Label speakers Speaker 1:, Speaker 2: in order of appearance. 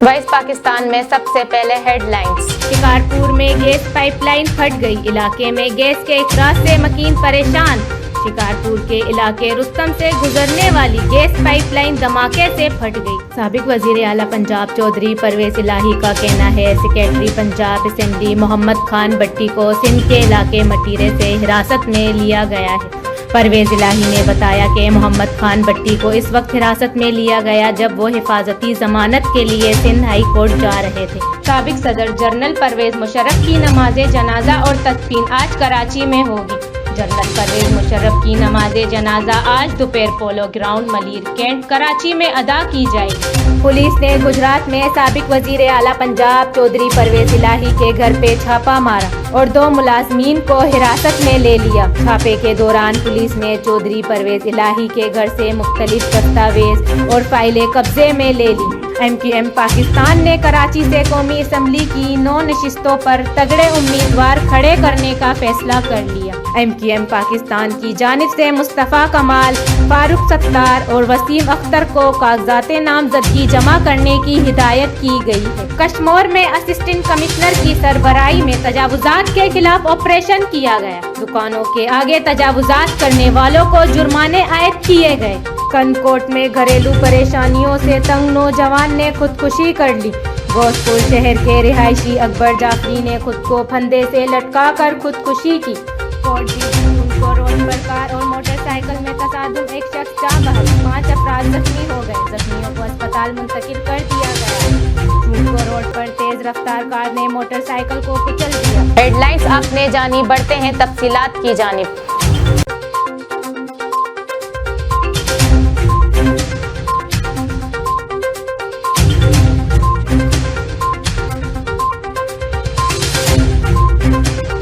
Speaker 1: Voice Pakistan में सबसे पहले हेडलाइंस।
Speaker 2: शिकारपुर में गैस पाइपलाइन फट गई, इलाके में गैस के इखराज से मकीन परेशान। शिकारपुर के इलाके रुस्तम से गुजरने वाली गैस पाइपलाइन धमाके से फट गई। साबिक वजीर आला पंजाब चौधरी परवेज इलाही का कहना है सेक्रेटरी पंजाब असेंबली मोहम्मद खान भट्टी को सिंध के इलाके मटीरे से हिरासत में लिया गया है। परवेज इलाही ने बताया कि मोहम्मद खान भट्टी को इस वक्त हिरासत में लिया गया जब वो हिफाजती जमानत के लिए सिंध हाई कोर्ट जा रहे थे। साबिक सदर जनरल परवेज मुशर्रफ की नमाज जनाजा और तदफीन आज कराची में होगी। जनरल परवेज मुशर्रफ की नमाज जनाजा आज दोपहर polo ground Malir cantt Karachi में अदा की जाएगी। पुलिस ने गुजरात में साबिक वजीर आला पंजाब चौधरी परवेज इलाही के घर पे छापा मारा और 2 मुलाजमीन को हिरासत में ले लिया। छापे के दौरान पुलिस ने चौधरी परवेज इलाही के घर से मुख्तलिफ दस्तावेज और फाइलें कब्जे में ले ली। MQM पाकिस्तान ने कराची से कौमी असम्बली की 9 नशिस्तों पर तगड़े उम्मीदवार खड़े करने का फैसला कर लिया। MQM पाकिस्तान की जानिब से मुस्तफ़ा कमाल, फारूक सत्तार और वसीम अख्तर को कागजात नामजदगी जमा करने की हिदायत की गई है। कश्मीर में असिस्टेंट कमिश्नर की सरबराही में तजावुजात के खिलाफ ऑपरेशन किया गया। दुकानों के आगे तजावुजात करने वालों को जुर्माने आयद किए गए। कनकोट में घरेलू परेशानियों से तंग नौजवान ने खुदकुशी कर ली। गोसपुर शहर के रिहायशी अकबर जाफरी ने खुद को फंदे से लटका कर खुदकुशी की। रोड पर कार और मोटरसाइकिल में तसादुम, एक शख्स जा बहक, 5 अफराद जख्मी हो गए। जख्मियों को अस्पताल मुंतकिल कर दिया गया। रोड पर तेज रफ्तार कार ने मोटरसाइकिल को कुचल दिया।
Speaker 1: हेडलाइंस आपने जानी, बढ़ते हैं तफसीलात की जानिब।